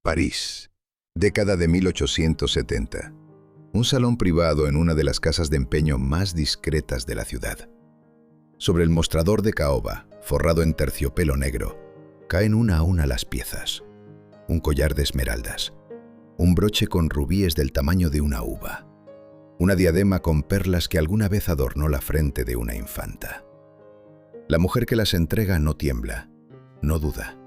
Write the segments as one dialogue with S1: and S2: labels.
S1: París, década de 1870. Un salón privado en una de las casas de empeño más discretas de la ciudad. Sobre el mostrador de caoba, forrado en terciopelo negro, caen una a una las piezas. Un collar de esmeraldas, un broche con rubíes del tamaño de una uva, una diadema con perlas que alguna vez adornó la frente de una infanta. La mujer que las entrega no tiembla, no duda.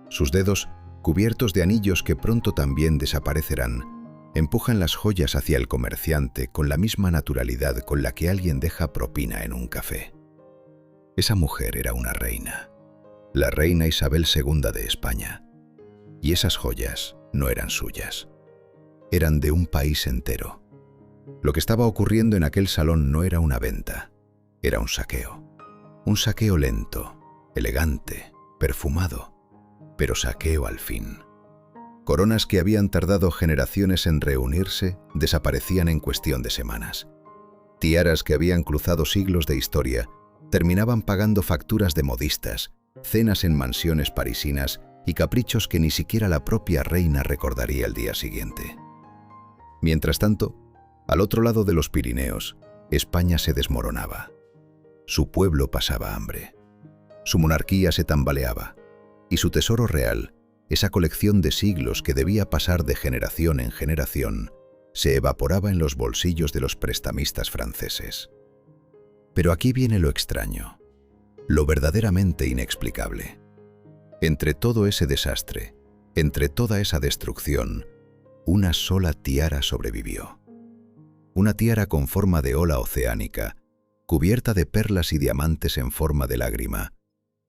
S1: Sus dedos, cubiertos de anillos que pronto también desaparecerán, empujan las joyas hacia el comerciante con la misma naturalidad con la que alguien deja propina en un café. Esa mujer era una reina, la reina Isabel II de España. Y esas joyas no eran suyas, eran de un país entero. Lo que estaba ocurriendo en aquel salón no era una venta, era un saqueo lento, elegante, perfumado, pero saqueo al fin. Coronas que habían tardado generaciones en reunirse desaparecían en cuestión de semanas. Tiaras que habían cruzado siglos de historia terminaban pagando facturas de modistas, cenas en mansiones parisinas y caprichos que ni siquiera la propia reina recordaría el día siguiente. Mientras tanto, al otro lado de los Pirineos, España se desmoronaba. Su pueblo pasaba hambre. Su monarquía se tambaleaba. Y su tesoro real, esa colección de siglos que debía pasar de generación en generación, se evaporaba en los bolsillos de los prestamistas franceses. Pero aquí viene lo extraño, lo verdaderamente inexplicable. Entre todo ese desastre, entre toda esa destrucción, una sola tiara sobrevivió. Una tiara con forma de ola oceánica, cubierta de perlas y diamantes en forma de lágrima,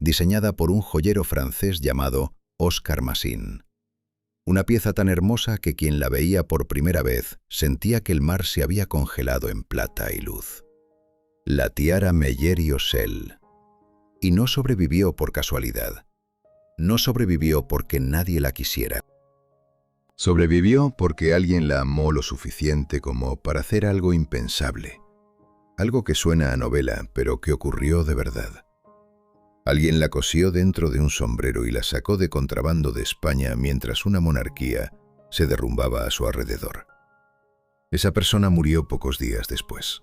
S1: diseñada por un joyero francés llamado Oscar Massin. Una pieza tan hermosa que quien la veía por primera vez sentía que el mar se había congelado en plata y luz. La tiara Meyer-Yosel. Y no sobrevivió por casualidad. No sobrevivió porque nadie la quisiera. Sobrevivió porque alguien la amó lo suficiente como para hacer algo impensable. Algo que suena a novela, pero que ocurrió de verdad. Alguien la cosió dentro de un sombrero y la sacó de contrabando de España mientras una monarquía se derrumbaba a su alrededor. Esa persona murió pocos días después.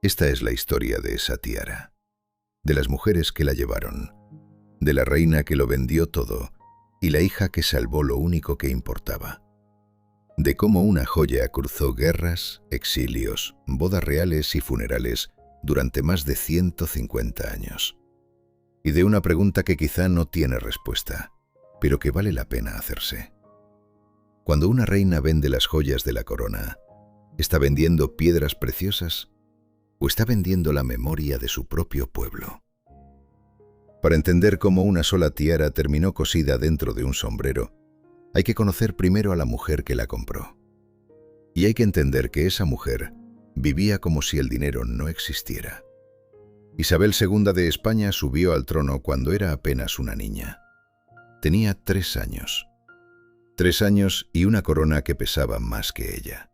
S1: Esta es la historia de esa tiara, de las mujeres que la llevaron, de la reina que lo vendió todo y la hija que salvó lo único que importaba. De cómo una joya cruzó guerras, exilios, bodas reales y funerales durante más de 150 años. Y de una pregunta que quizá no tiene respuesta, pero que vale la pena hacerse. Cuando una reina vende las joyas de la corona, ¿está vendiendo piedras preciosas o está vendiendo la memoria de su propio pueblo? Para entender cómo una sola tiara terminó cosida dentro de un sombrero, hay que conocer primero a la mujer que la compró. Y hay que entender que esa mujer vivía como si el dinero no existiera. Isabel II de España subió al trono cuando era apenas una niña. Tenía 3 años. 3 años y una corona que pesaba más que ella.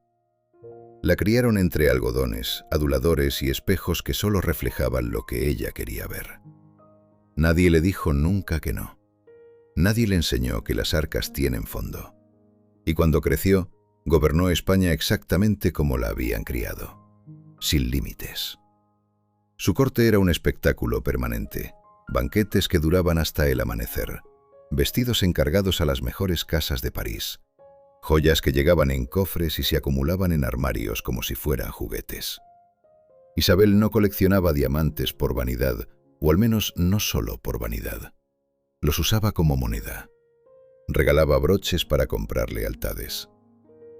S1: La criaron entre algodones, aduladores y espejos que solo reflejaban lo que ella quería ver. Nadie le dijo nunca que no. Nadie le enseñó que las arcas tienen fondo. Y cuando creció, gobernó España exactamente como la habían criado, sin límites. Su corte era un espectáculo permanente, banquetes que duraban hasta el amanecer, vestidos encargados a las mejores casas de París, joyas que llegaban en cofres y se acumulaban en armarios como si fueran juguetes. Isabel no coleccionaba diamantes por vanidad, o al menos no solo por vanidad. Los usaba como moneda. Regalaba broches para comprar lealtades.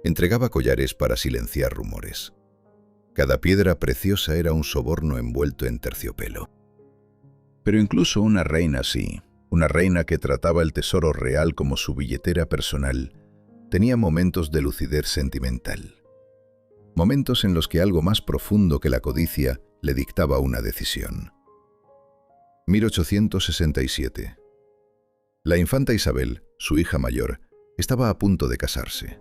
S1: Entregaba collares para silenciar rumores. Cada piedra preciosa era un soborno envuelto en terciopelo. Pero incluso una reina así, una reina que trataba el tesoro real como su billetera personal, tenía momentos de lucidez sentimental. Momentos en los que algo más profundo que la codicia le dictaba una decisión. 1867. La infanta Isabel, su hija mayor, estaba a punto de casarse.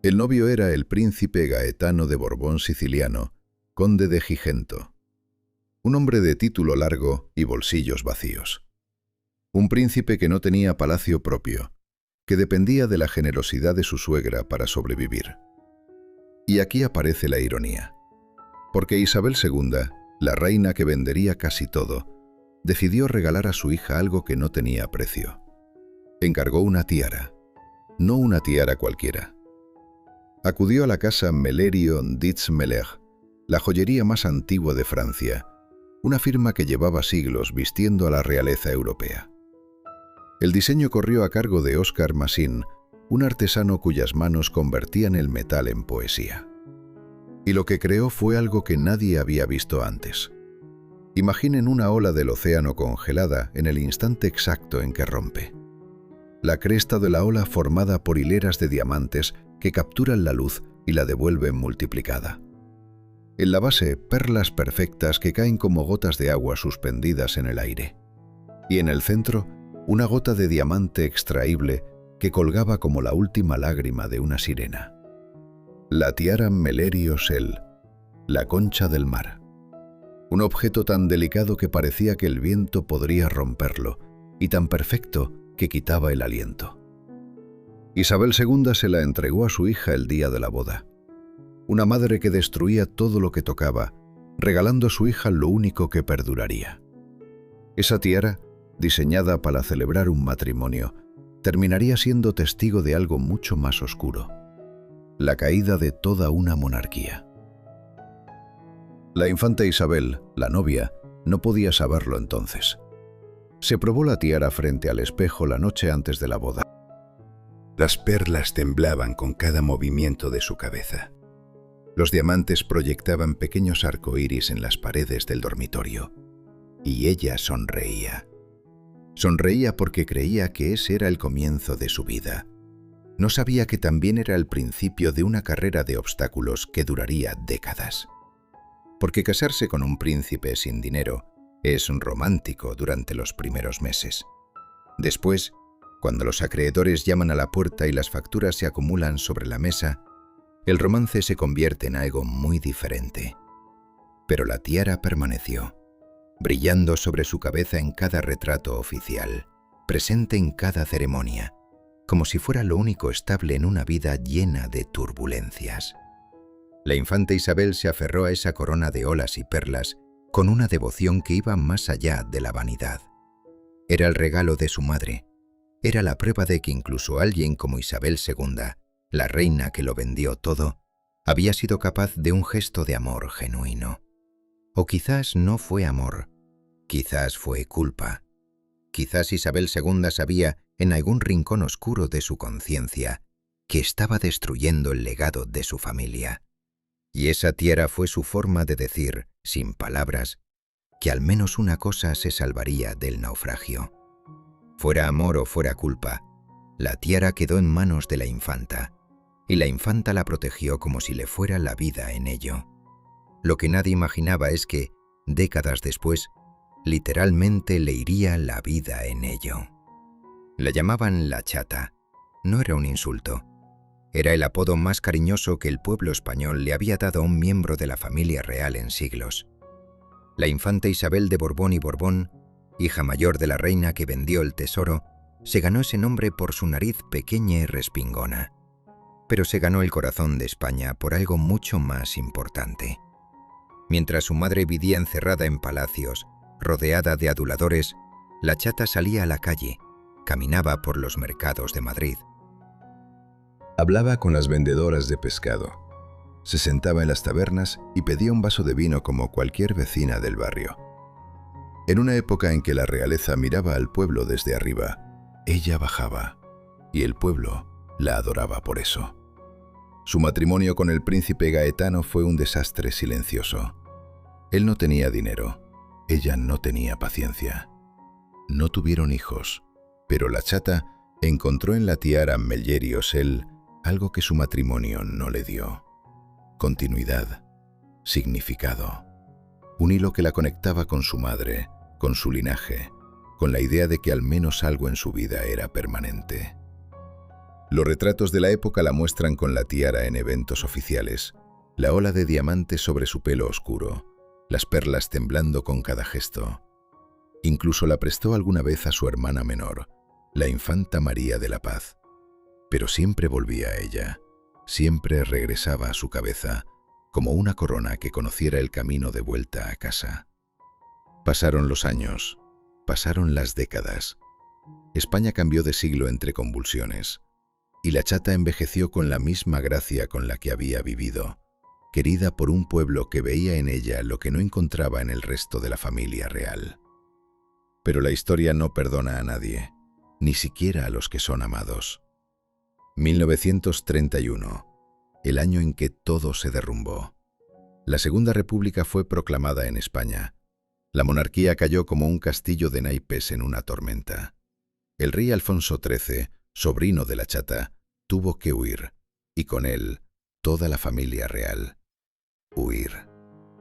S1: El novio era el príncipe Gaetano de Borbón siciliano, conde de Gigento. Un hombre de título largo y bolsillos vacíos. Un príncipe que no tenía palacio propio, que dependía de la generosidad de su suegra para sobrevivir. Y aquí aparece la ironía, porque Isabel II, la reina que vendería casi todo, decidió regalar a su hija algo que no tenía precio. Encargó una tiara, no una tiara cualquiera. Acudió a la casa Mellerio d'Itzmeller, la joyería más antigua de Francia, una firma que llevaba siglos vistiendo a la realeza europea. El diseño corrió a cargo de Oscar Massin, un artesano cuyas manos convertían el metal en poesía. Y lo que creó fue algo que nadie había visto antes. Imaginen una ola del océano congelada en el instante exacto en que rompe. La cresta de la ola formada por hileras de diamantes que capturan la luz y la devuelven multiplicada. En la base, perlas perfectas que caen como gotas de agua suspendidas en el aire. Y en el centro, una gota de diamante extraíble que colgaba como la última lágrima de una sirena. La tiara Mellerio Sel, la concha del mar. Un objeto tan delicado que parecía que el viento podría romperlo, y tan perfecto que quitaba el aliento. Isabel II se la entregó a su hija el día de la boda. Una madre que destruía todo lo que tocaba, regalando a su hija lo único que perduraría. Esa tiara, diseñada para celebrar un matrimonio, terminaría siendo testigo de algo mucho más oscuro: la caída de toda una monarquía. La infanta Isabel, la novia, no podía saberlo entonces. Se probó la tiara frente al espejo la noche antes de la boda. Las perlas temblaban con cada movimiento de su cabeza. Los diamantes proyectaban pequeños arcoíris en las paredes del dormitorio. Y ella sonreía. Sonreía porque creía que ese era el comienzo de su vida. No sabía que también era el principio de una carrera de obstáculos que duraría décadas. Porque casarse con un príncipe sin dinero es romántico durante los primeros meses. Después, cuando los acreedores llaman a la puerta y las facturas se acumulan sobre la mesa, el romance se convierte en algo muy diferente. Pero la tiara permaneció, brillando sobre su cabeza en cada retrato oficial, presente en cada ceremonia, como si fuera lo único estable en una vida llena de turbulencias. La infanta Isabel se aferró a esa corona de olas y perlas con una devoción que iba más allá de la vanidad. Era el regalo de su madre. Era la prueba de que incluso alguien como Isabel II, la reina que lo vendió todo, había sido capaz de un gesto de amor genuino. O quizás no fue amor, quizás fue culpa. Quizás Isabel II sabía, en algún rincón oscuro de su conciencia, que estaba destruyendo el legado de su familia. Y esa tiara fue su forma de decir, sin palabras, que al menos una cosa se salvaría del naufragio. Fuera amor o fuera culpa, la tiara quedó en manos de la infanta, y la infanta la protegió como si le fuera la vida en ello. Lo que nadie imaginaba es que, décadas después, literalmente le iría la vida en ello. La llamaban la chata. No era un insulto. Era el apodo más cariñoso que el pueblo español le había dado a un miembro de la familia real en siglos. La infanta Isabel de Borbón y Borbón, hija mayor de la reina que vendió el tesoro, se ganó ese nombre por su nariz pequeña y respingona. Pero se ganó el corazón de España por algo mucho más importante. Mientras su madre vivía encerrada en palacios, rodeada de aduladores, la chata salía a la calle, caminaba por los mercados de Madrid. Hablaba con las vendedoras de pescado, se sentaba en las tabernas y pedía un vaso de vino como cualquier vecina del barrio. En una época en que la realeza miraba al pueblo desde arriba, ella bajaba, y el pueblo la adoraba por eso. Su matrimonio con el príncipe Gaetano fue un desastre silencioso. Él no tenía dinero, ella no tenía paciencia. No tuvieron hijos, pero la chata encontró en la tiara Mellerio Sel algo que su matrimonio no le dio: continuidad, significado, un hilo que la conectaba con su madre, con su linaje, con la idea de que al menos algo en su vida era permanente. Los retratos de la época la muestran con la tiara en eventos oficiales, la ola de diamantes sobre su pelo oscuro, las perlas temblando con cada gesto. Incluso la prestó alguna vez a su hermana menor, la infanta María de la Paz, Pero siempre volvía a ella, siempre regresaba a su cabeza, como una corona que conociera el camino de vuelta a casa. Pasaron los años, pasaron las décadas. España cambió de siglo entre convulsiones, y la chata envejeció con la misma gracia con la que había vivido, querida por un pueblo que veía en ella lo que no encontraba en el resto de la familia real. Pero la historia no perdona a nadie, ni siquiera a los que son amados. 1931, el año en que todo se derrumbó. La Segunda República fue proclamada en España. La monarquía cayó como un castillo de naipes en una tormenta. El rey Alfonso XIII, sobrino de la chata, tuvo que huir, y con él toda la familia real. Huir,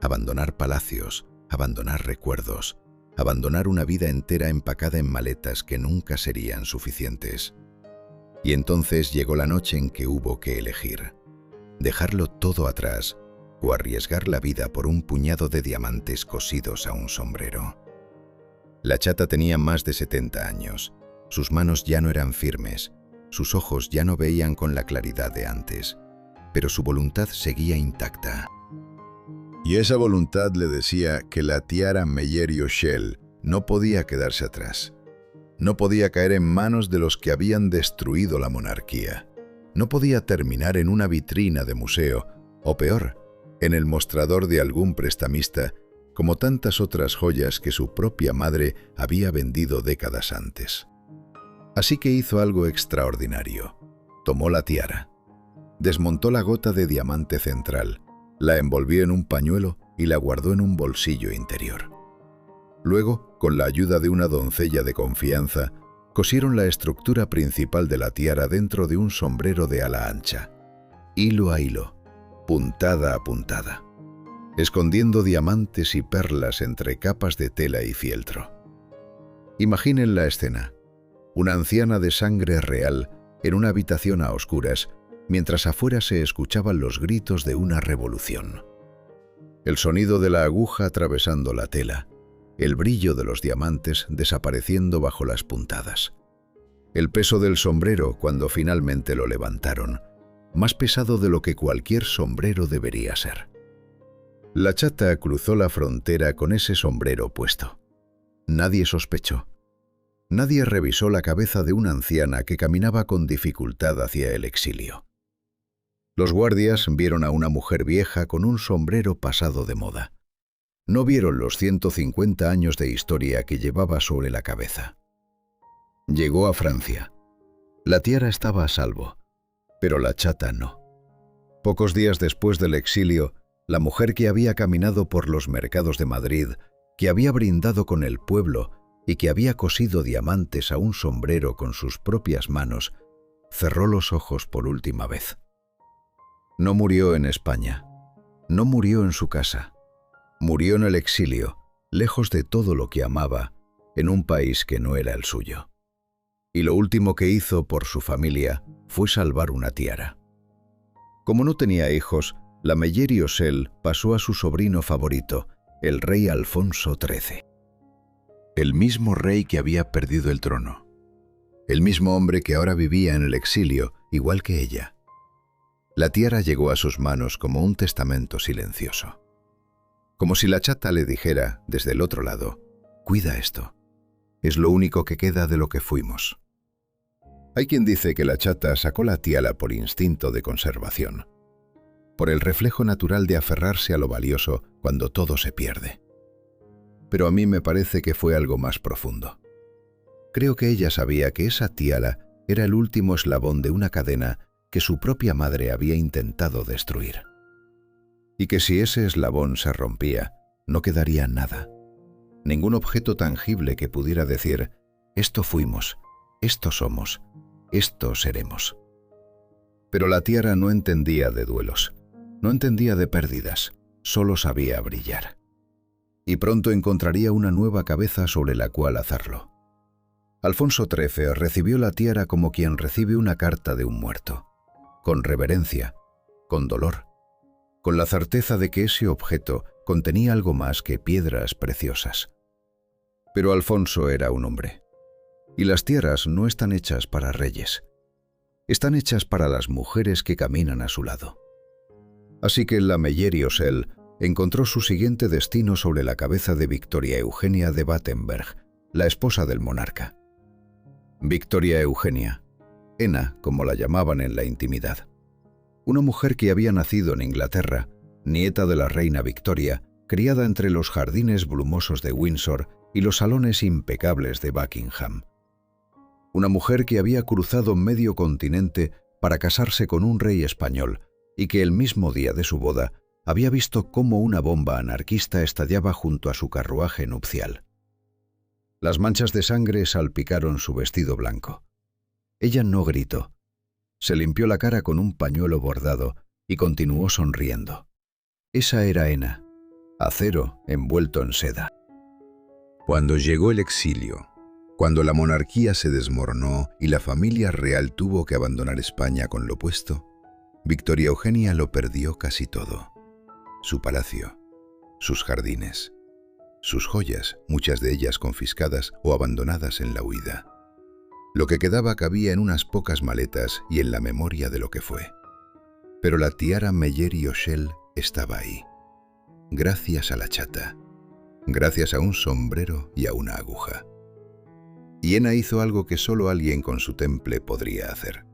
S1: abandonar palacios, abandonar recuerdos, abandonar una vida entera empacada en maletas que nunca serían suficientes. Y entonces llegó la noche en que hubo que elegir: dejarlo todo atrás o arriesgar la vida por un puñado de diamantes cosidos a un sombrero. La chata tenía más de 70 años. Sus manos ya no eran firmes, sus ojos ya no veían con la claridad de antes, pero su voluntad seguía intacta. Y esa voluntad le decía que la tiara Meyer-Iochel no podía quedarse atrás. No podía caer en manos de los que habían destruido la monarquía. No podía terminar en una vitrina de museo, o peor, en el mostrador de algún prestamista, como tantas otras joyas que su propia madre había vendido décadas antes. Así que hizo algo extraordinario. Tomó la tiara, desmontó la gota de diamante central, la envolvió en un pañuelo y la guardó en un bolsillo interior. Luego, con la ayuda de una doncella de confianza, cosieron la estructura principal de la tiara dentro de un sombrero de ala ancha, hilo a hilo, puntada a puntada, escondiendo diamantes y perlas entre capas de tela y fieltro. Imaginen la escena: una anciana de sangre real en una habitación a oscuras, mientras afuera se escuchaban los gritos de una revolución. El sonido de la aguja atravesando la tela, el brillo de los diamantes desapareciendo bajo las puntadas. El peso del sombrero cuando finalmente lo levantaron, más pesado de lo que cualquier sombrero debería ser. La chata cruzó la frontera con ese sombrero puesto. Nadie sospechó. Nadie revisó la cabeza de una anciana que caminaba con dificultad hacia el exilio. Los guardias vieron a una mujer vieja con un sombrero pasado de moda. No vieron los 150 años de historia que llevaba sobre la cabeza. Llegó a Francia. La tiara estaba a salvo, pero la chata no. Pocos días después del exilio, la mujer que había caminado por los mercados de Madrid, que había brindado con el pueblo y que había cosido diamantes a un sombrero con sus propias manos, cerró los ojos por última vez. No murió en España, no murió en su casa, murió en el exilio, lejos de todo lo que amaba, en un país que no era el suyo. Y lo último que hizo por su familia fue salvar una tiara. Como no tenía hijos, la Meyer-Iochel pasó a su sobrino favorito, el rey Alfonso XIII. El mismo rey que había perdido el trono. El mismo hombre que ahora vivía en el exilio, igual que ella. La tiara llegó a sus manos como un testamento silencioso. Como si la chata le dijera, desde el otro lado: cuida esto. Es lo único que queda de lo que fuimos. Hay quien dice que la chata sacó la tiara por instinto de conservación, por el reflejo natural de aferrarse a lo valioso cuando todo se pierde. Pero a mí me parece que fue algo más profundo. Creo que ella sabía que esa tiara era el último eslabón de una cadena que su propia madre había intentado destruir. Y que si ese eslabón se rompía, no quedaría nada. Ningún objeto tangible que pudiera decir: esto fuimos, esto somos, esto seremos. Pero la tiara no entendía de duelos, no entendía de pérdidas, solo sabía brillar. Y pronto encontraría una nueva cabeza sobre la cual hacerlo. Alfonso XIII recibió la tiara como quien recibe una carta de un muerto, con reverencia, con dolor, con la certeza de que ese objeto contenía algo más que piedras preciosas. Pero Alfonso era un hombre, y las tiaras no están hechas para reyes. están hechas para las mujeres que caminan a su lado. Así que la Meyer-Iosel encontró su siguiente destino sobre la cabeza de Victoria Eugenia de Battenberg, la esposa del monarca. Victoria Eugenia, Ena, como la llamaban en la intimidad. Una mujer que había nacido en Inglaterra, nieta de la reina Victoria, criada entre los jardines brumosos de Windsor y los salones impecables de Buckingham. Una mujer que había cruzado medio continente para casarse con un rey español y que el mismo día de su boda había visto cómo una bomba anarquista estallaba junto a su carruaje nupcial. Las manchas de sangre salpicaron su vestido blanco. Ella no gritó. Se limpió la cara con un pañuelo bordado y continuó sonriendo. Esa era Ena, acero envuelto en seda. Cuando llegó el exilio, cuando la monarquía se desmoronó y la familia real tuvo que abandonar España con lo puesto, Victoria Eugenia lo perdió casi todo. Su palacio, sus jardines, sus joyas, muchas de ellas confiscadas o abandonadas en la huida. Lo que quedaba cabía en unas pocas maletas y en la memoria de lo que fue. Pero la tiara Meyer-Iosel estaba ahí, gracias a la chata, gracias a un sombrero y a una aguja. Y Ena hizo algo que solo alguien con su temple podría hacer.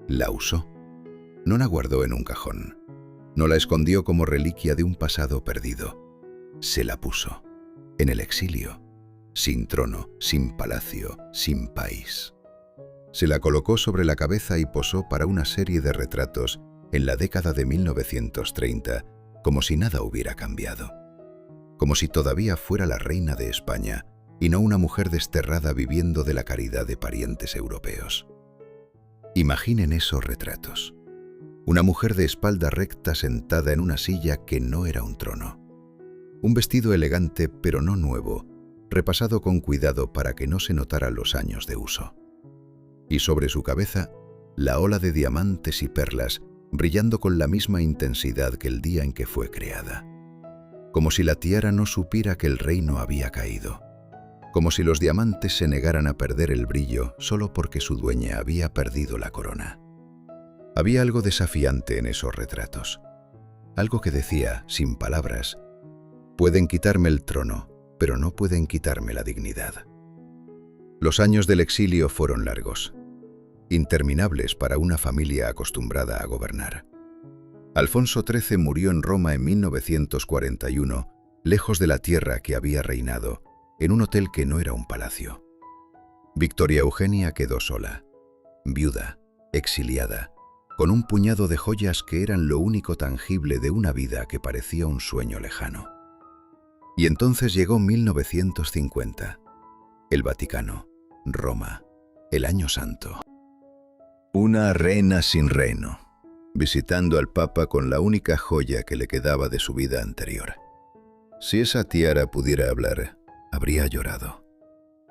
S1: La usó. No la guardó en un cajón. No la escondió como reliquia de un pasado perdido. Se la puso, en el exilio, sin trono, sin palacio, sin país. Se la colocó sobre la cabeza y posó para una serie de retratos en la década de 1930, como si nada hubiera cambiado. Como si todavía fuera la reina de España y no una mujer desterrada viviendo de la caridad de parientes europeos. Imaginen esos retratos. Una mujer de espalda recta sentada en una silla que no era un trono. Un vestido elegante pero no nuevo, repasado con cuidado para que no se notaran los años de uso. Y sobre su cabeza, la ola de diamantes y perlas brillando con la misma intensidad que el día en que fue creada. Como si la tiara no supiera que el reino había caído. Como si los diamantes se negaran a perder el brillo solo porque su dueña había perdido la corona. Había algo desafiante en esos retratos. Algo que decía, sin palabras, pueden quitarme el trono, pero no pueden quitarme la dignidad. Los años del exilio fueron largos, interminables para una familia acostumbrada a gobernar. Alfonso XIII murió en Roma en 1941, lejos de la tierra que había reinado, en un hotel que no era un palacio. Victoria Eugenia quedó sola, viuda, exiliada, con un puñado de joyas que eran lo único tangible de una vida que parecía un sueño lejano. Y entonces llegó 1950, el Vaticano, Roma, el Año Santo. Una reina sin reino, visitando al Papa con la única joya que le quedaba de su vida anterior. Si esa tiara pudiera hablar, habría llorado.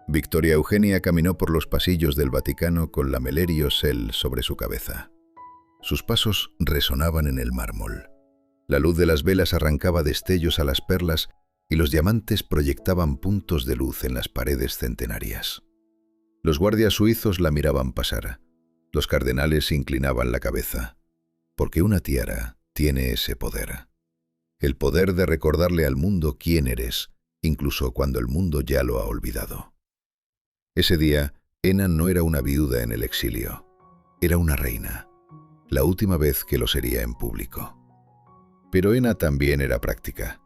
S1: Victoria Eugenia caminó por los pasillos del Vaticano con la Meyer-Iosel sobre su cabeza. Sus pasos resonaban en el mármol. La luz de las velas arrancaba destellos a las perlas y los diamantes proyectaban puntos de luz en las paredes centenarias. Los guardias suizos la miraban pasar. Los cardenales inclinaban la cabeza, porque una tiara tiene ese poder. El poder de recordarle al mundo quién eres, incluso cuando el mundo ya lo ha olvidado. Ese día, Ena no era una viuda en el exilio, era una reina, la última vez que lo sería en público. Pero Ena también era práctica.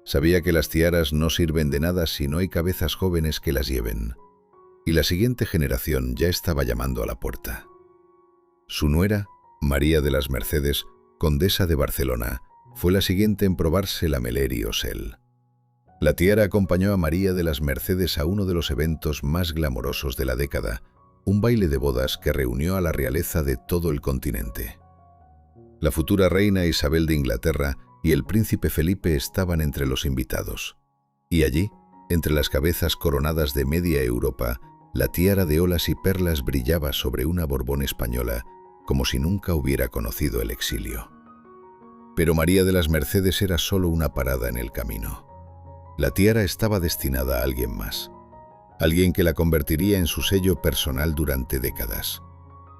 S1: Sabía que las tiaras no sirven de nada si no hay cabezas jóvenes que las lleven, y la siguiente generación ya estaba llamando a la puerta. Su nuera, María de las Mercedes, condesa de Barcelona, fue la siguiente en probarse la Meyer-Iosel. La tiara acompañó a María de las Mercedes a uno de los eventos más glamorosos de la década, un baile de bodas que reunió a la realeza de todo el continente. La futura reina Isabel de Inglaterra y el príncipe Felipe estaban entre los invitados. Y allí, entre las cabezas coronadas de media Europa, la tiara de olas y perlas brillaba sobre una Borbón española, como si nunca hubiera conocido el exilio. Pero María de las Mercedes era solo una parada en el camino. La tiara estaba destinada a alguien más, alguien que la convertiría en su sello personal durante décadas,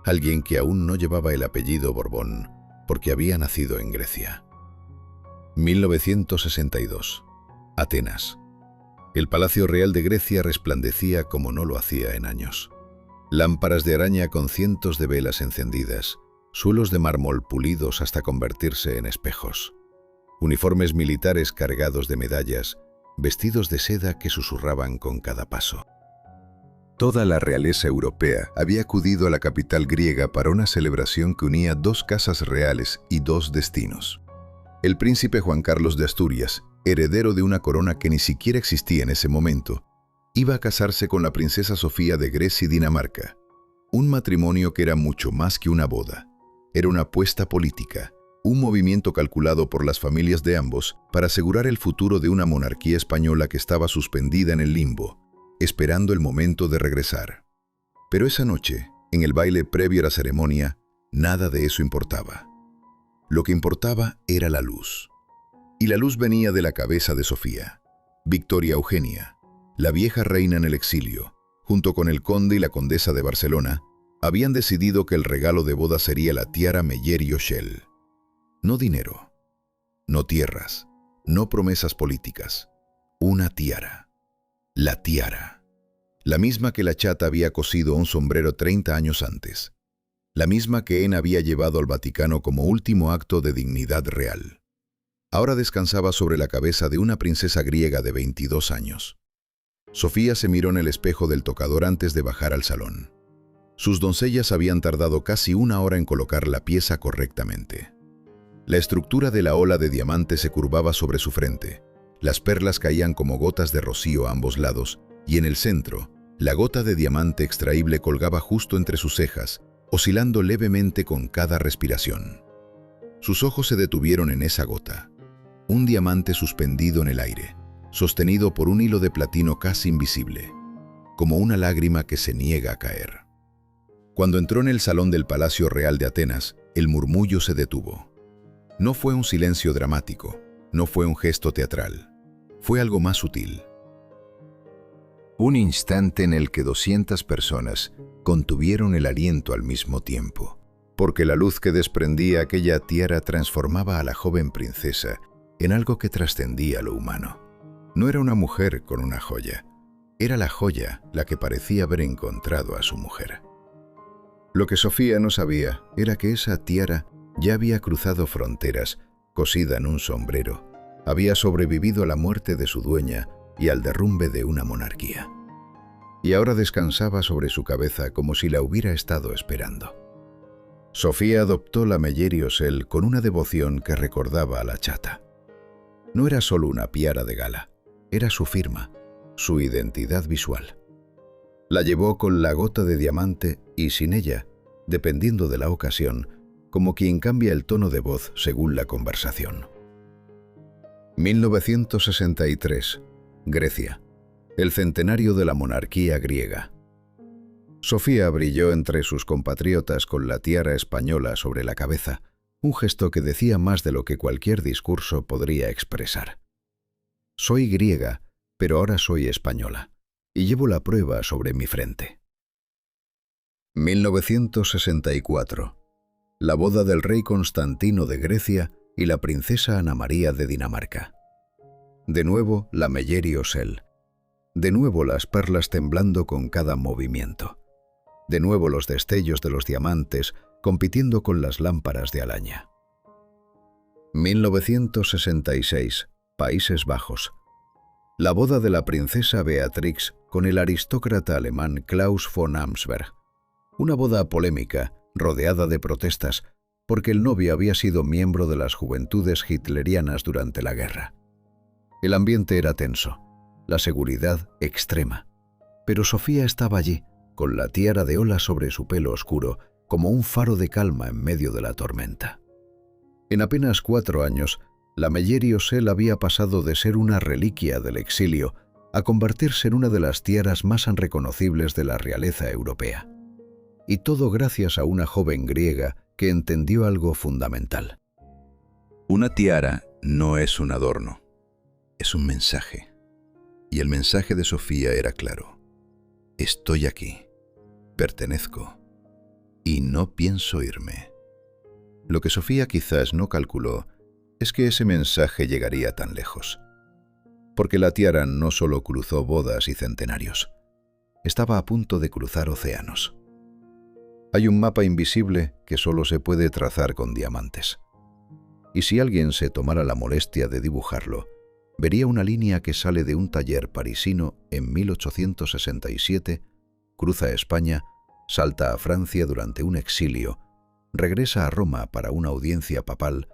S1: alguien que aún no llevaba el apellido Borbón porque había nacido en Grecia. 1962. Atenas. El Palacio Real de Grecia resplandecía como no lo hacía en años. Lámparas de araña con cientos de velas encendidas, suelos de mármol pulidos hasta convertirse en espejos, uniformes militares cargados de medallas, vestidos de seda que susurraban con cada paso. Toda la realeza europea había acudido a la capital griega para una celebración que unía dos casas reales y dos destinos. El príncipe Juan Carlos de Asturias, heredero de una corona que ni siquiera existía en ese momento, iba a casarse con la princesa Sofía de Grecia y Dinamarca. Un matrimonio que era mucho más que una boda. Era una apuesta política, un movimiento calculado por las familias de ambos para asegurar el futuro de una monarquía española que estaba suspendida en el limbo, esperando el momento de regresar. Pero esa noche, en el baile previo a la ceremonia, nada de eso importaba. Lo que importaba era la luz. Y la luz venía de la cabeza de Sofía, Victoria Eugenia, la vieja reina en el exilio, junto con el conde y la condesa de Barcelona, habían decidido que el regalo de boda sería la tiara Meyer-Iochel. No dinero, no tierras, no promesas políticas. Una tiara. La tiara. La misma que la chata había cosido a un sombrero 30 años antes. La misma que Anne había llevado al Vaticano como último acto de dignidad real. Ahora descansaba sobre la cabeza de una princesa griega de 22 años. Sofía se miró en el espejo del tocador antes de bajar al salón. Sus doncellas habían tardado casi una hora en colocar la pieza correctamente. La estructura de la ola de diamante se curvaba sobre su frente. Las perlas caían como gotas de rocío a ambos lados, y en el centro, la gota de diamante extraíble colgaba justo entre sus cejas, oscilando levemente con cada respiración. Sus ojos se detuvieron en esa gota. Un diamante suspendido en el aire, sostenido por un hilo de platino casi invisible, como una lágrima que se niega a caer. Cuando entró en el salón del Palacio Real de Atenas, el murmullo se detuvo. No fue un silencio dramático, no fue un gesto teatral, fue algo más sutil. Un instante en el que 200 personas contuvieron el aliento al mismo tiempo, porque la luz que desprendía aquella tiara transformaba a la joven princesa en algo que trascendía lo humano. No era una mujer con una joya, era la joya la que parecía haber encontrado a su mujer. Lo que Sofía no sabía era que esa tiara ya había cruzado fronteras, cosida en un sombrero, había sobrevivido a la muerte de su dueña y al derrumbe de una monarquía. Y ahora descansaba sobre su cabeza como si la hubiera estado esperando. Sofía adoptó la Meyer-Iochel con una devoción que recordaba a la chata. No era solo una tiara de gala, era su firma, su identidad visual. La llevó con la gota de diamante y sin ella, dependiendo de la ocasión, como quien cambia el tono de voz según la conversación. 1963. Grecia. El centenario de la monarquía griega. Sofía brilló entre sus compatriotas con la tiara española sobre la cabeza, un gesto que decía más de lo que cualquier discurso podría expresar. Soy griega, pero ahora soy española, y llevo la prueba sobre mi frente. 1964. La boda del rey Constantino de Grecia y la princesa Ana María de Dinamarca. De nuevo la Meyer-Iochel. De nuevo las perlas temblando con cada movimiento. De nuevo los destellos de los diamantes compitiendo con las lámparas de Alaña. 1966. Países Bajos. La boda de la princesa Beatrix con el aristócrata alemán Klaus von Amsberg. Una boda polémica, rodeada de protestas, porque el novio había sido miembro de las juventudes hitlerianas durante la guerra. El ambiente era tenso, la seguridad extrema, pero Sofía estaba allí, con la tiara de ola sobre su pelo oscuro, como un faro de calma en medio de la tormenta. En apenas 4 años, la Meyer-Iochel había pasado de ser una reliquia del exilio a convertirse en una de las tiaras más reconocibles de la realeza europea. Y todo gracias a una joven griega que entendió algo fundamental. Una tiara no es un adorno, es un mensaje. Y el mensaje de Sofía era claro. Estoy aquí, pertenezco. y no pienso irme. Lo que Sofía quizás no calculó es que ese mensaje llegaría tan lejos. Porque la tiara no solo cruzó bodas y centenarios, estaba a punto de cruzar océanos. Hay un mapa invisible que solo se puede trazar con diamantes. Y si alguien se tomara la molestia de dibujarlo, vería una línea que sale de un taller parisino en 1867, cruza España, salta a Francia durante un exilio, regresa a Roma para una audiencia papal,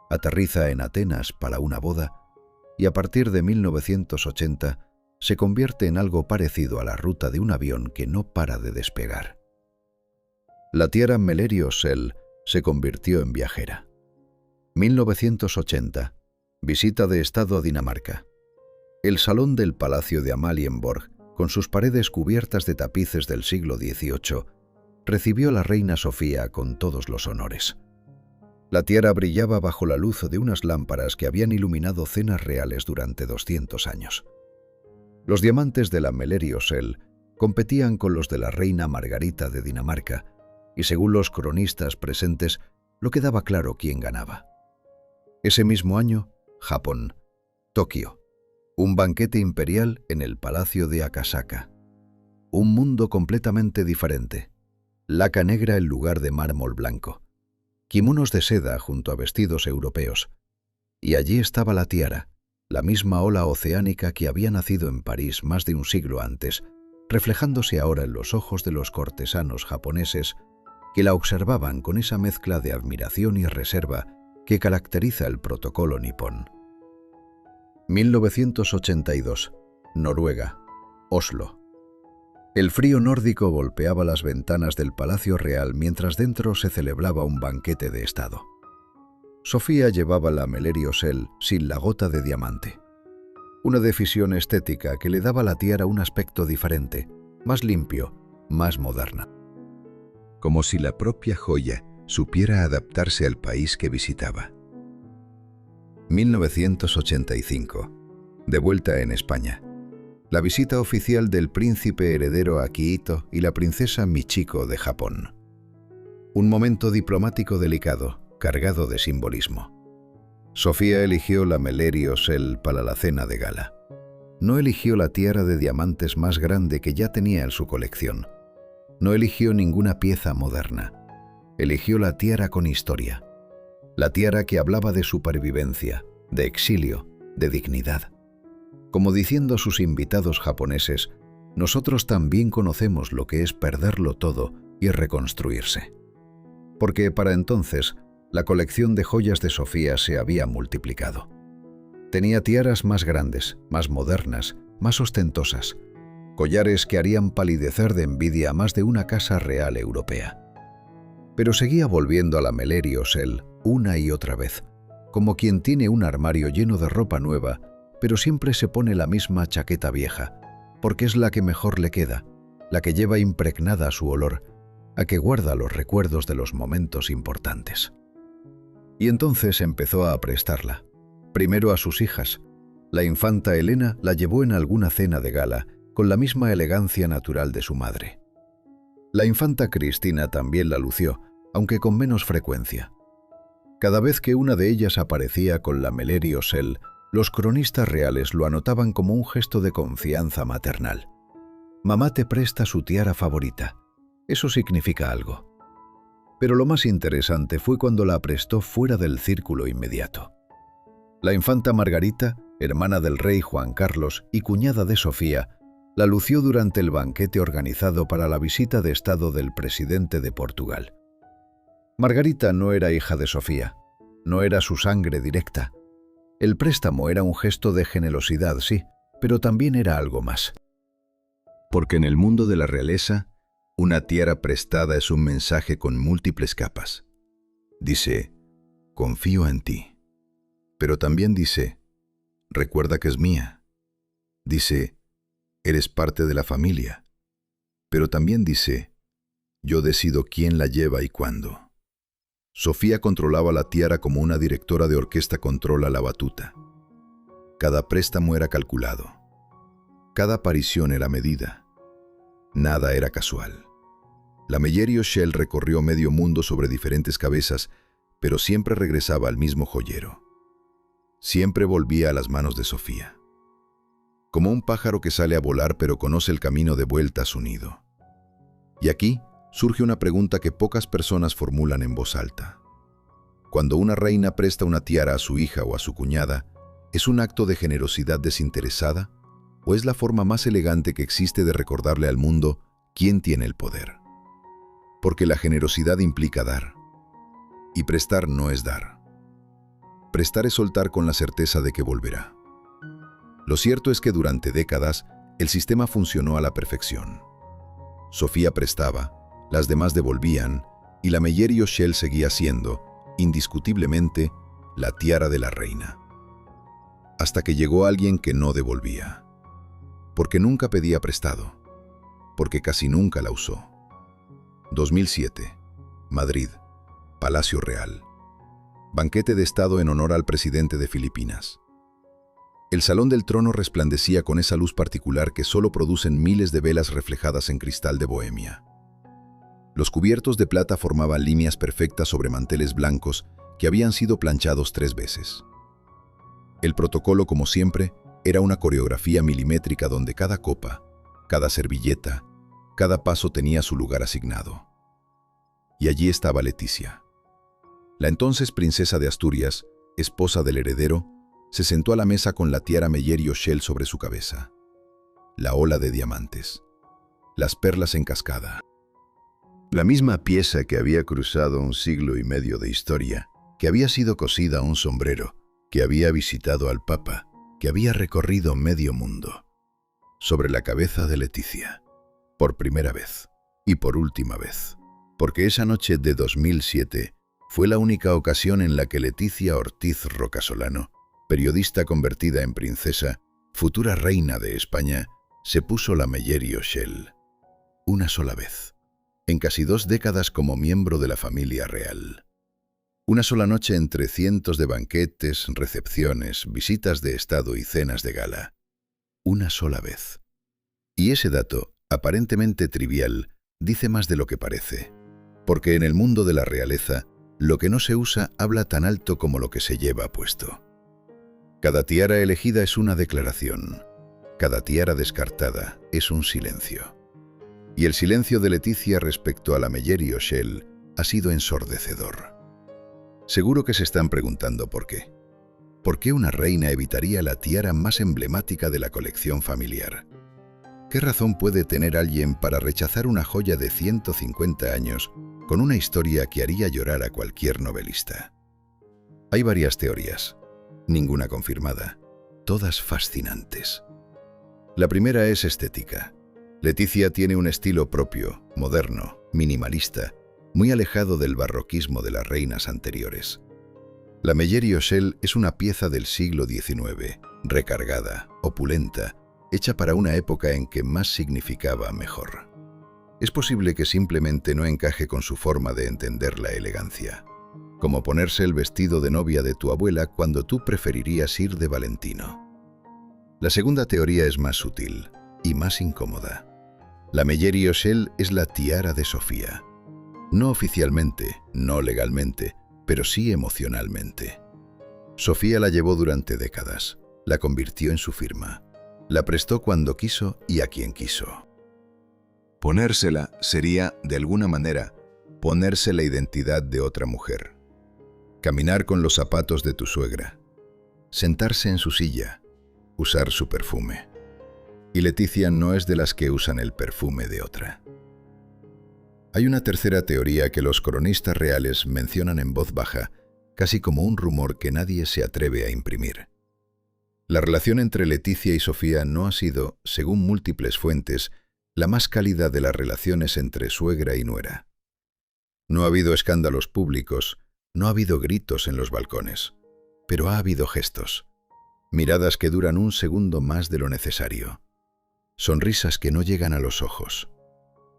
S1: aterriza en Atenas para una boda, y a partir de 1980 se convierte en algo parecido a la ruta de un avión que no para de despegar. La tiara Meleri-Osel se convirtió en viajera. 1980. Visita de Estado a Dinamarca. El salón del Palacio de Amalienborg, con sus paredes cubiertas de tapices del siglo XVIII, recibió a la reina Sofía con todos los honores. La tiara brillaba bajo la luz de unas lámparas que habían iluminado cenas reales durante 200 años. Los diamantes de la Meleri-Osel competían con los de la reina Margarita de Dinamarca, y según los cronistas presentes, lo quedaba claro quién ganaba. Ese mismo año, Japón, Tokio, un banquete imperial en el Palacio de Akasaka. Un mundo completamente diferente. Laca negra en lugar de mármol blanco. Kimonos de seda junto a vestidos europeos. Y allí estaba la tiara, la misma ola oceánica que había nacido en París más de un siglo antes, reflejándose ahora en los ojos de los cortesanos japoneses que la observaban con esa mezcla de admiración y reserva que caracteriza el protocolo nipón. 1982. Noruega. Oslo. El frío nórdico golpeaba las ventanas del Palacio Real mientras dentro se celebraba un banquete de Estado. Sofía llevaba la Meleri-Osel sin la gota de diamante. Una decisión estética que le daba a la tiara un aspecto diferente, más limpio, más moderna. Como si la propia joya supiera adaptarse al país que visitaba. 1985. De vuelta en España. La visita oficial del príncipe heredero Akihito y la princesa Michiko de Japón. Un momento diplomático delicado, cargado de simbolismo. Sofía eligió la Meleri-Osel para la cena de gala. No eligió la tiara de diamantes más grande que ya tenía en su colección. No eligió ninguna pieza moderna. Eligió la tiara con historia. La tiara que hablaba de supervivencia, de exilio, de dignidad. Como diciendo a sus invitados japoneses, nosotros también conocemos lo que es perderlo todo y reconstruirse. Porque para entonces, la colección de joyas de Sofía se había multiplicado. Tenía tiaras más grandes, más modernas, más ostentosas, collares que harían palidecer de envidia a más de una casa real europea. Pero seguía volviendo a la Meleri-Osel una y otra vez, como quien tiene un armario lleno de ropa nueva, pero siempre se pone la misma chaqueta vieja, porque es la que mejor le queda, la que lleva impregnada su olor, a que guarda los recuerdos de los momentos importantes. Y entonces empezó a prestarla, primero a sus hijas. La infanta Elena la llevó en alguna cena de gala, con la misma elegancia natural de su madre. La infanta Cristina también la lució, aunque con menos frecuencia. Cada vez que una de ellas aparecía con la Meleri-Osel, los cronistas reales lo anotaban como un gesto de confianza maternal. Mamá te presta su tiara favorita. Eso significa algo. Pero lo más interesante fue cuando la prestó fuera del círculo inmediato. La infanta Margarita, hermana del rey Juan Carlos y cuñada de Sofía, la lució durante el banquete organizado para la visita de Estado del presidente de Portugal. Margarita no era hija de Sofía, no era su sangre directa. El préstamo era un gesto de generosidad, sí, pero también era algo más. Porque en el mundo de la realeza, una tiara prestada es un mensaje con múltiples capas. Dice, confío en ti. Pero también dice, recuerda que es mía. Dice, eres parte de la familia. Pero también dice, yo decido quién la lleva y cuándo. Sofía controlaba la tiara como una directora de orquesta controla la batuta. Cada préstamo era calculado. Cada aparición era medida. Nada era casual. La Meyerio Shell recorrió medio mundo sobre diferentes cabezas, pero siempre regresaba al mismo joyero. Siempre volvía a las manos de Sofía. Como un pájaro que sale a volar pero conoce el camino de vuelta a su nido. Y aquí surge una pregunta que pocas personas formulan en voz alta. Cuando una reina presta una tiara a su hija o a su cuñada, ¿es un acto de generosidad desinteresada o es la forma más elegante que existe de recordarle al mundo quién tiene el poder? Porque la generosidad implica dar, y prestar no es dar. Prestar es soltar con la certeza de que volverá. Lo cierto es que durante décadas el sistema funcionó a la perfección. Sofía prestaba, las demás devolvían, y la Meyerio Shell seguía siendo, indiscutiblemente, la tiara de la reina. Hasta que llegó alguien que no devolvía. Porque nunca pedía prestado. Porque casi nunca la usó. 2007, Madrid, Palacio Real. Banquete de Estado en honor al presidente de Filipinas. El Salón del Trono resplandecía con esa luz particular que solo producen miles de velas reflejadas en cristal de Bohemia. Los cubiertos de plata formaban líneas perfectas sobre manteles blancos que habían sido planchados 3 veces. El protocolo, como siempre, era una coreografía milimétrica donde cada copa, cada servilleta, cada paso tenía su lugar asignado. Y allí estaba Leticia. La entonces princesa de Asturias, esposa del heredero, se sentó a la mesa con la tiara Meyerio Shell sobre su cabeza. La ola de diamantes. Las perlas en cascada. La misma pieza que había cruzado 1 siglo y medio de historia, que había sido cosida a un sombrero, que había visitado al Papa, que había recorrido medio mundo. Sobre la cabeza de Leticia. Por primera vez. Y por última vez. Porque esa noche de 2007 fue la única ocasión en la que Leticia Ortiz Rocasolano, periodista convertida en princesa, futura reina de España, se puso la Meyerio Shell. Una sola vez. En casi 2 décadas como miembro de la familia real. Una sola noche entre cientos de banquetes, recepciones, visitas de estado y cenas de gala. Una sola vez. Y ese dato, aparentemente trivial, dice más de lo que parece. Porque en el mundo de la realeza, lo que no se usa habla tan alto como lo que se lleva puesto. Cada tiara elegida es una declaración. Cada tiara descartada es un silencio. Y el silencio de Leticia respecto a la Meyerio Shell ha sido ensordecedor. Seguro que se están preguntando por qué. ¿Por qué una reina evitaría la tiara más emblemática de la colección familiar? ¿Qué razón puede tener alguien para rechazar una joya de 150 años con una historia que haría llorar a cualquier novelista? Hay varias teorías. Ninguna confirmada, todas fascinantes. La primera es estética. Leticia tiene un estilo propio, moderno, minimalista, muy alejado del barroquismo de las reinas anteriores. La Meyerio Shell es una pieza del siglo XIX, recargada, opulenta, hecha para una época en que más significaba mejor. Es posible que simplemente no encaje con su forma de entender la elegancia. Como ponerse el vestido de novia de tu abuela cuando tú preferirías ir de Valentino. La segunda teoría es más sutil y más incómoda. La Meyerio Shell es la tiara de Sofía. No oficialmente, no legalmente, pero sí emocionalmente. Sofía la llevó durante décadas, la convirtió en su firma, la prestó cuando quiso y a quien quiso. Ponérsela sería, de alguna manera, ponerse la identidad de otra mujer. Caminar con los zapatos de tu suegra, sentarse en su silla, usar su perfume. Y Leticia no es de las que usan el perfume de otra. Hay una tercera teoría que los cronistas reales mencionan en voz baja, casi como un rumor que nadie se atreve a imprimir. La relación entre Leticia y Sofía no ha sido, según múltiples fuentes, la más cálida de las relaciones entre suegra y nuera. No ha habido escándalos públicos, no ha habido gritos en los balcones, pero ha habido gestos, miradas que duran 1 segundo más de lo necesario, sonrisas que no llegan a los ojos,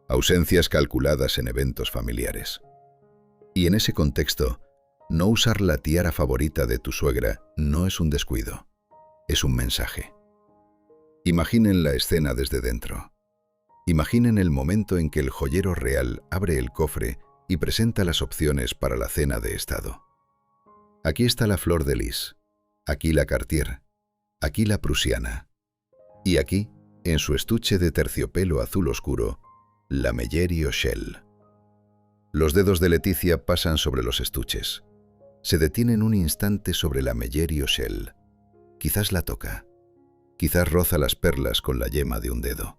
S1: ausencias calculadas en eventos familiares. Y en ese contexto, no usar la tiara favorita de tu suegra no es un descuido, es un mensaje. Imaginen la escena desde dentro. Imaginen el momento en que el joyero real abre el cofre y presenta las opciones para la cena de estado. Aquí está la flor de lis, aquí la Cartier, aquí la prusiana, y aquí, en su estuche de terciopelo azul oscuro, la Meyer y Ochelle. Los dedos de Leticia pasan sobre los estuches. Se detienen un instante sobre la Meyer y Ochelle. Quizás la toca. Quizás roza las perlas con la yema de un dedo.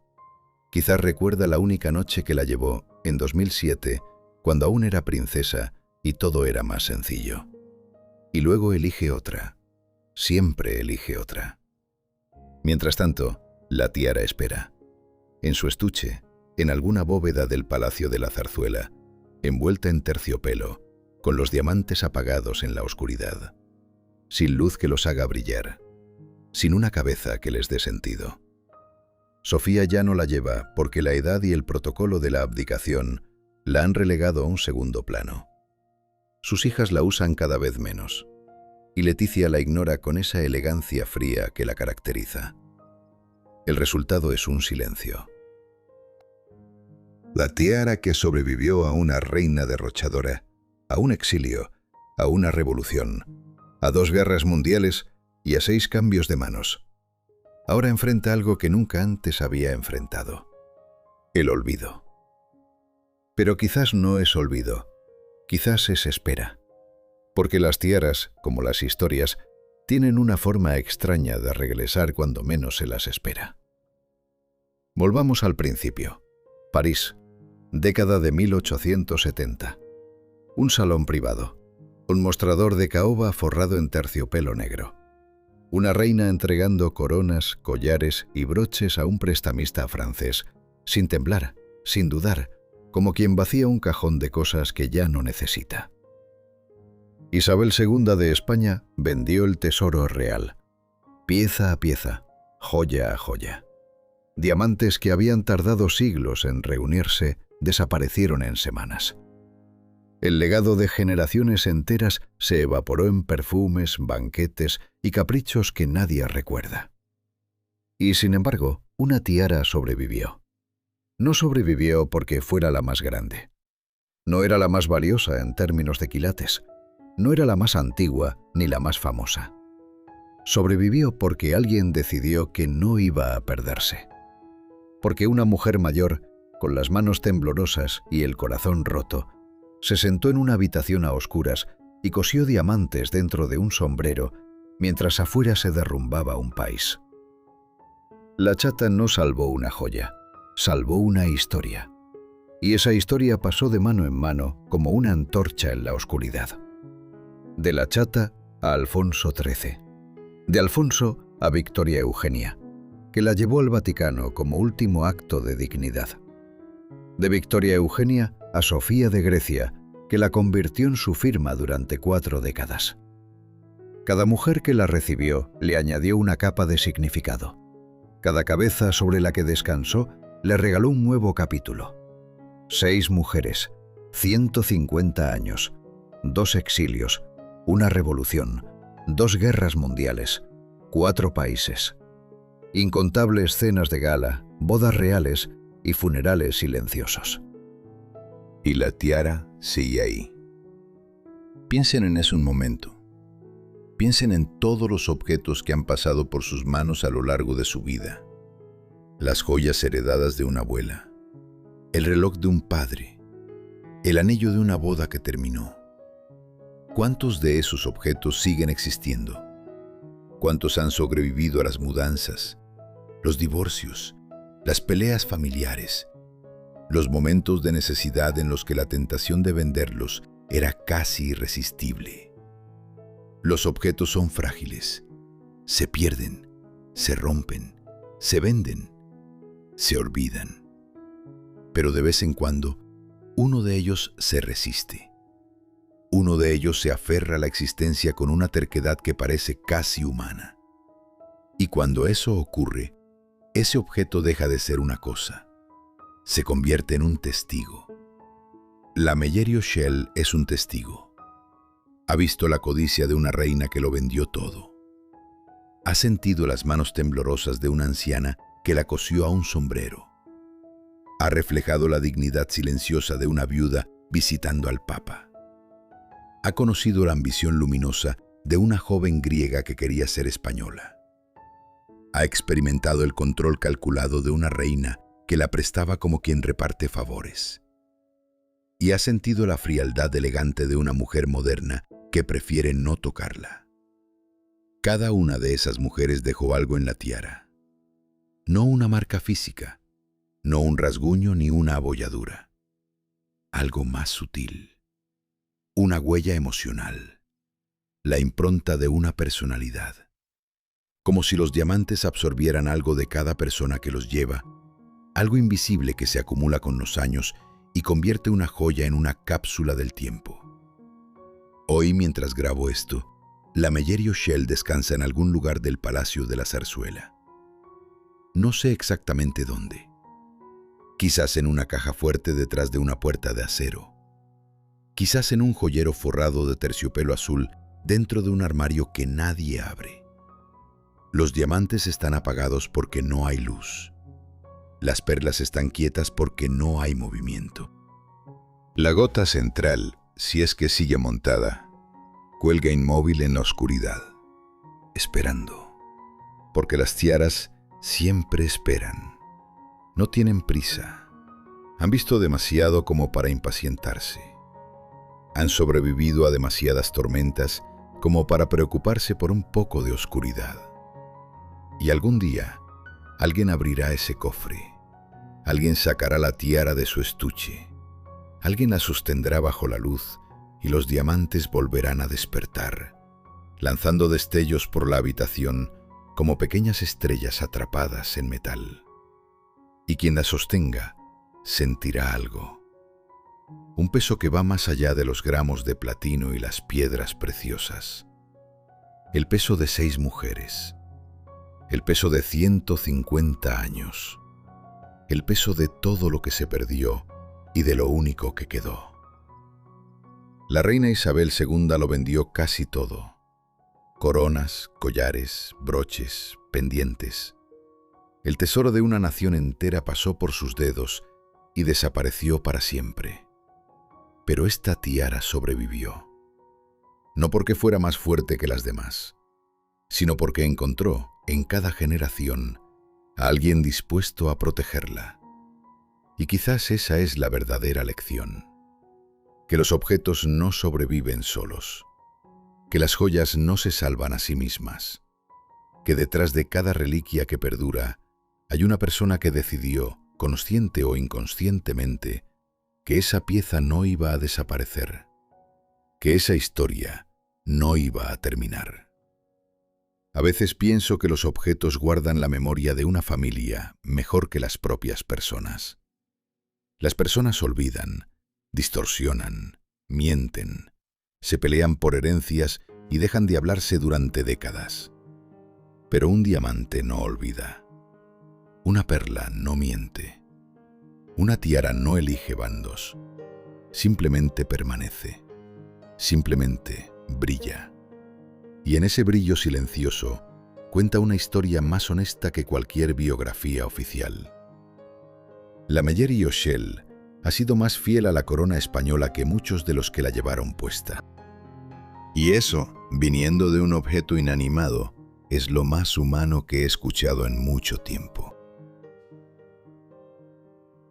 S1: Quizás recuerda la única noche que la llevó, en 2007, cuando aún era princesa y todo era más sencillo. Y luego elige otra. Siempre elige otra. Mientras tanto, la tiara espera. En su estuche, en alguna bóveda del Palacio de la Zarzuela, envuelta en terciopelo, con los diamantes apagados en la oscuridad, sin luz que los haga brillar, sin una cabeza que les dé sentido. Sofía ya no la lleva porque la edad y el protocolo de la abdicación la han relegado a un segundo plano. Sus hijas la usan cada vez menos, y Leticia la ignora con esa elegancia fría que la caracteriza. El resultado es un silencio. La tiara que sobrevivió a una reina derrochadora, a un exilio, a una revolución, a 2 guerras mundiales y a 6 cambios de manos. Ahora enfrenta algo que nunca antes había enfrentado: el olvido. Pero quizás no es olvido, quizás es espera. Porque las tiaras, como las historias, tienen una forma extraña de regresar cuando menos se las espera. Volvamos al principio. París, década de 1870. Un salón privado. Un mostrador de caoba forrado en terciopelo negro. Una reina entregando coronas, collares y broches a un prestamista francés, sin temblar, sin dudar, como quien vacía un cajón de cosas que ya no necesita. Isabel II de España vendió el tesoro real, pieza a pieza, joya a joya. Diamantes que habían tardado siglos en reunirse desaparecieron en semanas. El legado de generaciones enteras se evaporó en perfumes, banquetes y caprichos que nadie recuerda. Y sin embargo, una tiara sobrevivió. No sobrevivió porque fuera la más grande. No era la más valiosa en términos de quilates. No era la más antigua ni la más famosa. Sobrevivió porque alguien decidió que no iba a perderse. Porque una mujer mayor, con las manos temblorosas y el corazón roto, se sentó en una habitación a oscuras y cosió diamantes dentro de un sombrero mientras afuera se derrumbaba un país. La chata no salvó una joya, salvó una historia. Y esa historia pasó de mano en mano como una antorcha en la oscuridad. De la chata a Alfonso XIII. De Alfonso a Victoria Eugenia, que la llevó al Vaticano como último acto de dignidad. De Victoria Eugenia a Sofía de Grecia, que la convirtió en su firma durante 4 décadas. Cada mujer que la recibió le añadió una capa de significado. Cada cabeza sobre la que descansó le regaló un nuevo capítulo. 6 mujeres, 150 años, 2 exilios, una revolución, 2 guerras mundiales, 4 países. Incontables cenas de gala, bodas reales y funerales silenciosos.
S2: Y la tiara sigue ahí. Piensen en eso un momento. Piensen en todos los objetos que han pasado por sus manos a lo largo de su vida. Las joyas heredadas de una abuela, el reloj de un padre, el anillo de una boda que terminó. ¿Cuántos de esos objetos siguen existiendo? ¿Cuántos han sobrevivido a las mudanzas, los divorcios, las peleas familiares, los momentos de necesidad en los que la tentación de venderlos era casi irresistible? Los objetos son frágiles, se pierden, se rompen, se venden, se olvidan. Pero de vez en cuando, uno de ellos se resiste. Uno de ellos se aferra a la existencia con una terquedad que parece casi humana. Y cuando eso ocurre, ese objeto deja de ser una cosa. Se convierte en un testigo. La Meyer y Ochelle es un testigo. Ha visto la codicia de una reina que lo vendió todo. Ha sentido las manos temblorosas de una anciana que la cosió a un sombrero. Ha reflejado la dignidad silenciosa de una viuda visitando al Papa. Ha conocido la ambición luminosa de una joven griega que quería ser española. Ha experimentado el control calculado de una reina que la prestaba como quien reparte favores. Y ha sentido la frialdad elegante de una mujer moderna que prefiere no tocarla. Cada una de esas mujeres dejó algo en la tiara. No una marca física, no un rasguño ni una abolladura. Algo más sutil. Una huella emocional. La impronta de una personalidad. Como si los diamantes absorbieran algo de cada persona que los lleva, algo invisible que se acumula con los años y convierte una joya en una cápsula del tiempo. Hoy, mientras grabo esto, la Meyer Shell descansa en algún lugar del Palacio de la Zarzuela. No sé exactamente dónde. Quizás en una caja fuerte detrás de una puerta de acero. Quizás en un joyero forrado de terciopelo azul dentro de un armario que nadie abre. Los diamantes están apagados porque no hay luz. Las perlas están quietas porque no hay movimiento. La gota central, si es que sigue montada, cuelga inmóvil en la oscuridad, esperando. Porque las tiaras siempre esperan. No tienen prisa. Han visto demasiado como para impacientarse. Han sobrevivido a demasiadas tormentas como para preocuparse por un poco de oscuridad. Y algún día, alguien abrirá ese cofre. Alguien sacará la tiara de su estuche. Alguien la sostendrá bajo la luz y los diamantes volverán a despertar, lanzando destellos por la habitación como pequeñas estrellas atrapadas en metal. Y quien la sostenga sentirá algo. Un peso que va más allá de los gramos de platino y las piedras preciosas. El peso de 6 mujeres. El peso de 150 años. El peso de todo lo que se perdió y de lo único que quedó. La reina Isabel II lo vendió casi todo. Coronas, collares, broches, pendientes. El tesoro de una nación entera pasó por sus dedos y desapareció para siempre. Pero esta tiara sobrevivió. No porque fuera más fuerte que las demás, sino porque encontró en cada generación a alguien dispuesto a protegerla. Y quizás esa es la verdadera lección. Que los objetos no sobreviven solos. Que las joyas no se salvan a sí mismas. Que detrás de cada reliquia que perdura hay una persona que decidió, consciente o inconscientemente, que esa pieza no iba a desaparecer. Que esa historia no iba a terminar. A veces pienso que los objetos guardan la memoria de una familia mejor que las propias personas. Las personas olvidan, distorsionan, mienten, se pelean por herencias y dejan de hablarse durante décadas. Pero un diamante no olvida. Una perla no miente. Una tiara no elige bandos. Simplemente permanece. Simplemente brilla. Y en ese brillo silencioso cuenta una historia más honesta que cualquier biografía oficial. La Meyer Shell ha sido más fiel a la corona española que muchos de los que la llevaron puesta. Y eso, viniendo de un objeto inanimado, es lo más humano que he escuchado en mucho tiempo.